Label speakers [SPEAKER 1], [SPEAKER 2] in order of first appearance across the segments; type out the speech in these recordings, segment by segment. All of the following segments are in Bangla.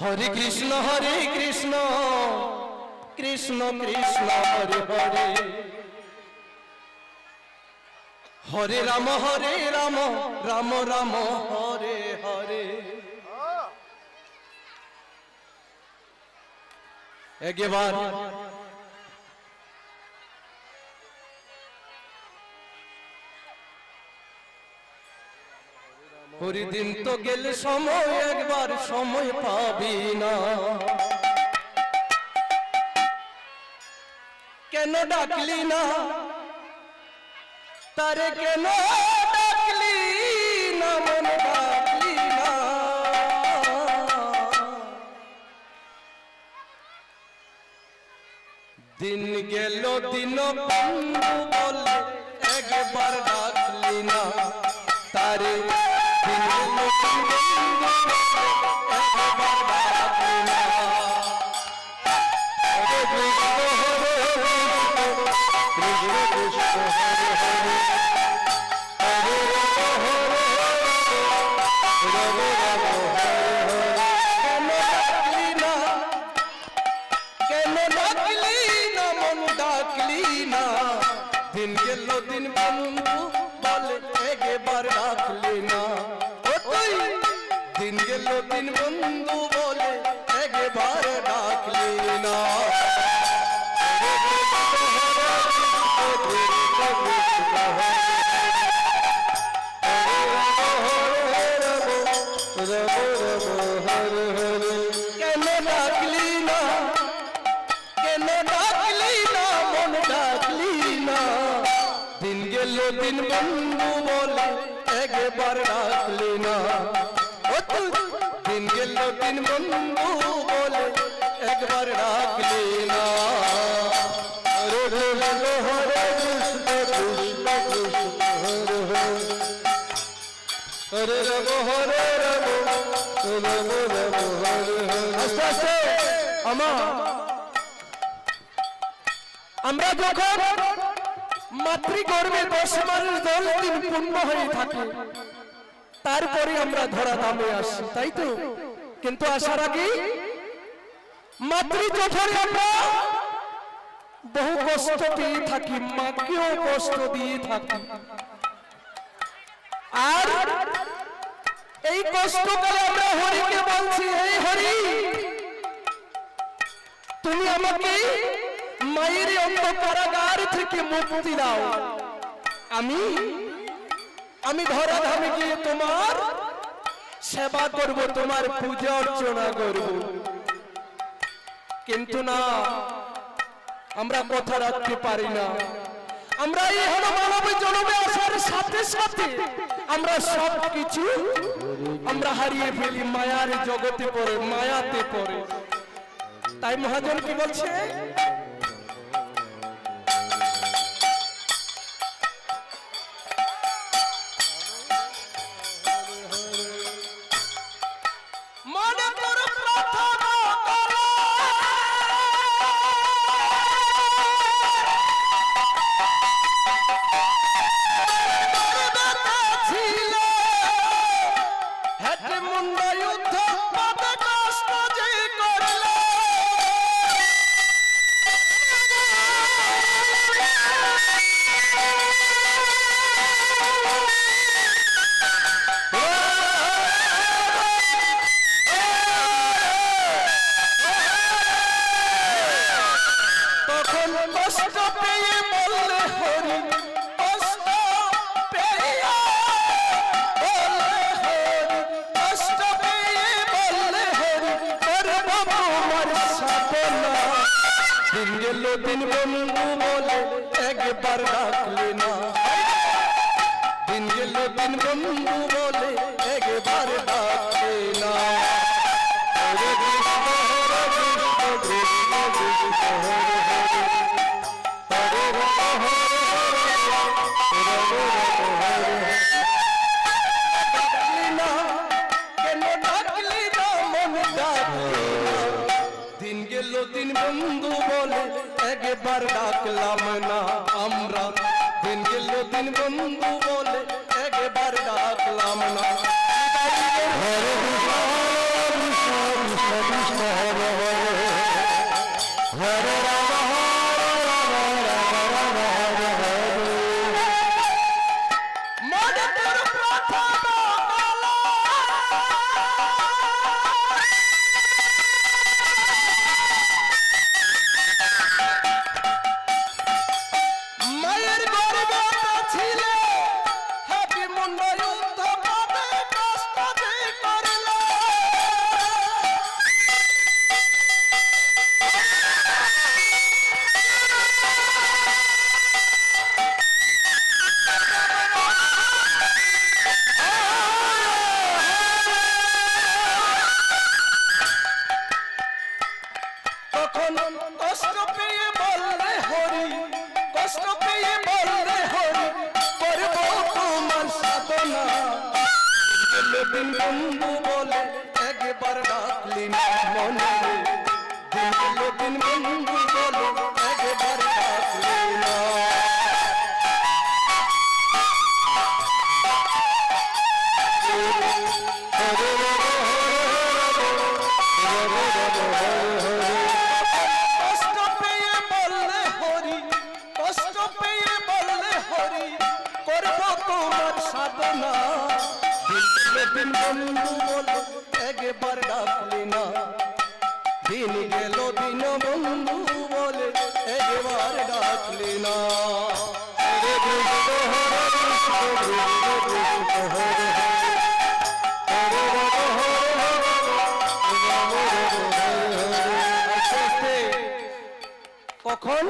[SPEAKER 1] हरे कृष्ण कृष्ण कृष्ण हरे हरे हरे राम राम राम हरे हरे। एक बार पूरी दिन तो गेल समय एक बार समय पाबी ना केन डाकली ना तारे केन डाकली ना मन डाकली ना दिन गेलो दिन बंधु बोले एक बार डाकली ना तारे दिन गेलो दिन बंधु एक बार डाकली ना। हरे कृष्ण हरे हरे हरे राम हरे हरे केन डाकली ना मन डाकली ना दिन गेलो दिन बंधु बोले एक बार डाकली ना दिन गेलो दिन बंधु बोले एक बार डाकली ना। दिन बंधु बोले एक बार डाकली ना दिन गेलो दिन बंधु बोले एक बार डाकली ना। हरे कृष्ण हरे हरे हरे राम हरे आस्ते आस्ते আমরা যখন মাতৃগর্ভে 10 মাসের 10 দিন পূর্ণ হয়ে থাকে তারপরে আমরা ধরা ধামে আসি, তাই তো? কিন্তু আসার আগে মাতৃজঠরে আমরা বহু কষ্ট পেয়ে থাকি, মাকেও কষ্ট দিয়ে থাকি। আর এই কষ্টকালে আমরা হরিকে বলছি, এই হরি তুমি আমাকে মায়ের অন্ধকারাগার থেকে মুক্তি দাও, আমি ধরা ধামে গিয়ে তোমার সেবা করব, তোমার পূজা অর্চনা করব। কিন্তু না, আমরা কথা রাখতে পারি না। আমরা এই মানব জন্মে আসার সাথে সাথে আমরা সবকিছু আমরা হারিয়ে ফেলি, মায়ার জগতে পড়ে, মায়াতে পড়ে। তাই মহাজন কি বলছে, दिन गेलो दिन बंधु बोले एक बार डाकली ना दिन गेलो दिन बंधु बोले एक बार डाकली ना। हरे कृष्ण कृष्ण हरे हरे राम हरे डाकली ना केन डाकली ना मन डाकली ना दिन गेलो दिन बंधु बोले एक बार डाकलाम ना আমরা दिन गेलो दिन बंधु बोले एक बार डाकलाम ना। हरे कृष्ण
[SPEAKER 2] কৃষ্ণ হরে হরে রাম রাম হরে হরে
[SPEAKER 1] মনে তোর প্রথম কালো মায়ের গর্ভে ছিল হাতি মুন্ড যুদ্ধ পাবে কষ্ট দিয়ে করল তখন কষ্ট পেয়ে বললে হরি কষ্ট পেয়ে বললে হরি করব তোমার সাধনা দিন বন্ধু বলে একবার ডাকলি না মনে দিন বন্ধু বলে একবার ডাকলি না কষ্ট পেয়ে বললে হরি কষ্ট পেয়ে বললে হরি করব তোমার সাধনা দিন বন্ধু বলে একবার ডাকলি না দিন গেল দিন বন্ধু বলে একবার ডাকলি না
[SPEAKER 2] হরে কৃষ্ণ হরে কৃষ্ণ হরে হরে
[SPEAKER 1] কখন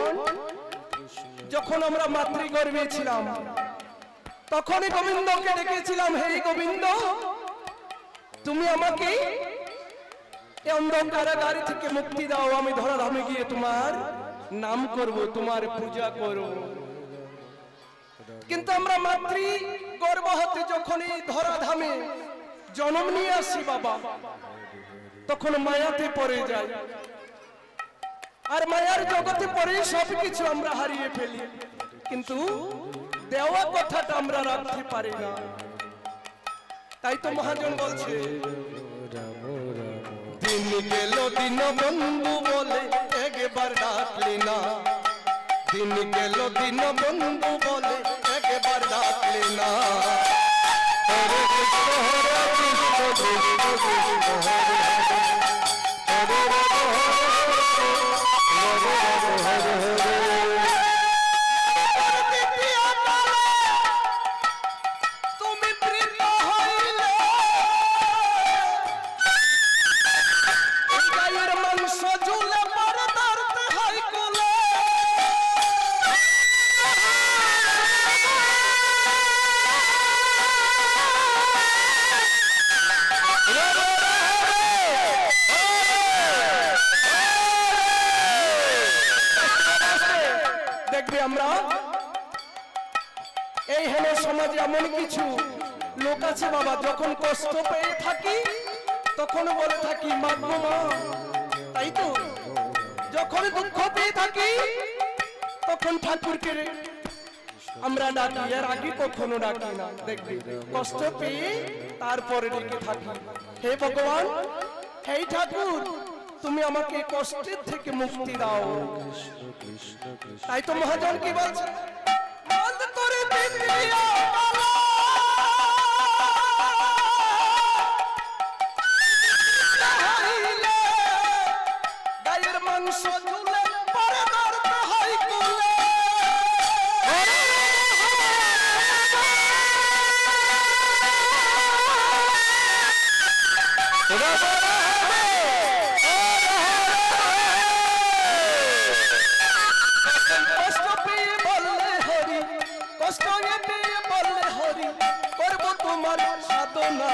[SPEAKER 1] যখন আমরা মাতৃগর্ভে ছিলাম তখনই গোবিন্দকে ডেকেছিলাম হে গোবিন্দ তুমি আমাকে এই অন্ধকারাগার থেকে মুক্তি দাও আমি ধরাধামে গিয়ে তোমার নাম করব তোমার পূজা করব কিন্তু আমরা মাতৃ গর্ভ হতে যখনই ধরাধামে জন্ম নিয়ে আসি বাবা তখন মায়াতে পড়ে যাই আর মায়ার জগতে পড়ে সবকিছু আমরা হারিয়ে ফেলি কিন্তু দেওয়া কথাটা আমরা রাখতে পারি না তাই তো মহাজন বলছে দিন গেল দিন বন্ধু বলে একবার ডাকলি না দিন গেল দিন বন্ধু বলে একবার ডাকলি না
[SPEAKER 2] হরে কৃষ্ণ হরে কৃষ্ণ কৃষ্ণ কৃষ্ণ হরে হরে হরে হরে হরে
[SPEAKER 1] তুমি প্রীত হইলে গায়ের মাংস ঝুলে পরে ধরতে হয় কোলে দেখবে আমরা এই হেন সমাজে এমন কিছু লোক আছে বাবা যখন কষ্ট পেয়ে থাকি তখন বলে থাকি মাগো মা তাই তো যখন দুঃখ পেয়ে থাকি তখন ঠাকুরকে আমরা ডাকি এর আগে কখনো ডাকি না দেখবি কষ্ট পেয়ে তারপরে ডেকে থাকি হে ভগবান হে ঠাকুর তুমি আমাকে কষ্টের থেকে মুক্তি দাও তাই তো মহাজন কি বলছে বন্ধ করে দিদিয়া বাবা গায়ের মাংস ঝুলে পরে ধরতে হয় কুলে কষ্ট পেয়ে বললে হরি কষ্ট পেয়ে বললে হরি করব তোমার সাধনা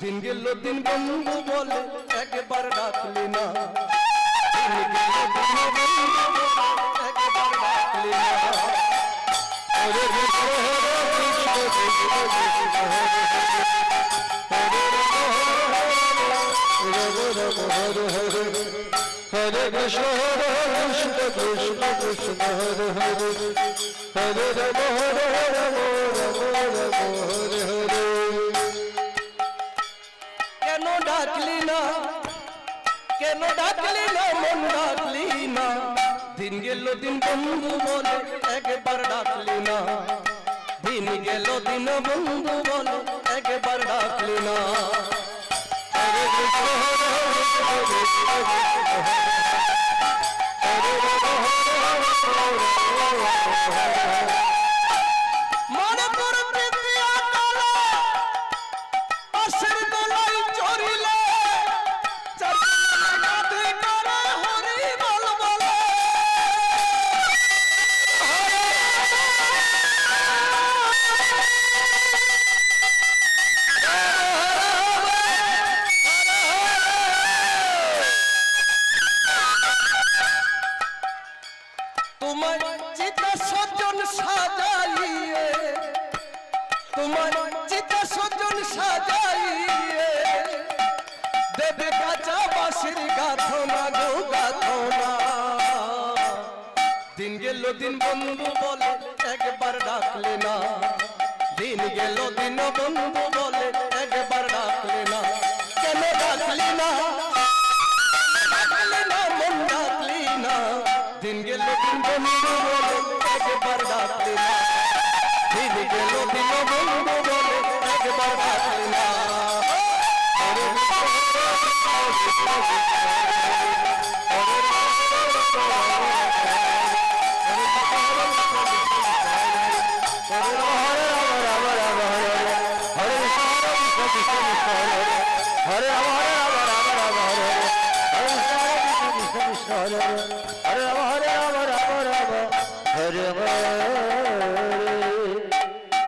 [SPEAKER 1] দিন গেল দিন বন্ধু বলে একবার ডাকলি না দিন গেল দিন বন্ধু বলে একবার ডাকলি না
[SPEAKER 2] হরে কৃষ্ণ হরে কৃষ্ণ কৃষ্ণ কৃষ্ণ হরে হরে হরে হরে কৃষ্ণ হরে কৃষ্ণ কৃষ্ণ কৃষ্ণ হরে হরে হরে রাম হরে রাম রাম রাম হরে হরে
[SPEAKER 1] কেন ডাকলি না কেন ডাকলি না মন ডাকলি না দিন গেল দিন বন্ধু বলে একবার ডাকলি না দিন গেল দিন বন্ধু বলে একবার ডাকলি না
[SPEAKER 2] হরে কৃষ্ণ হরে কৃষ্ণ কৃষ্ণ কৃষ্ণ হরে হরে রাম
[SPEAKER 1] মনে তোর প্রীতি আকালে পাশের দলাই চড়িলে চারদিকে গাধে করে হরি বল বলে তোমার চিতা সজ্জন সাজাইয়ে তোমার চিতা সজ্জন সাজাইয়ে দেবে কাঁচা বাঁশের গাথনা গো গাথনা দিন গেল দিন বন্ধু বলে একবার ডাকলে না দিন গেল দিন বন্ধু বলে একবার ডাকলে না কেন ডাকলি না ডাকলি না মন ডাকলি না দিন গেল দিন বন্ধু বলে একবার ডাকলি না দিন গেল দিন বন্ধু বলে একবার ডাকলি না হরে
[SPEAKER 2] Hare Rama, Hare Rama, Rama Rama, Hare Rama.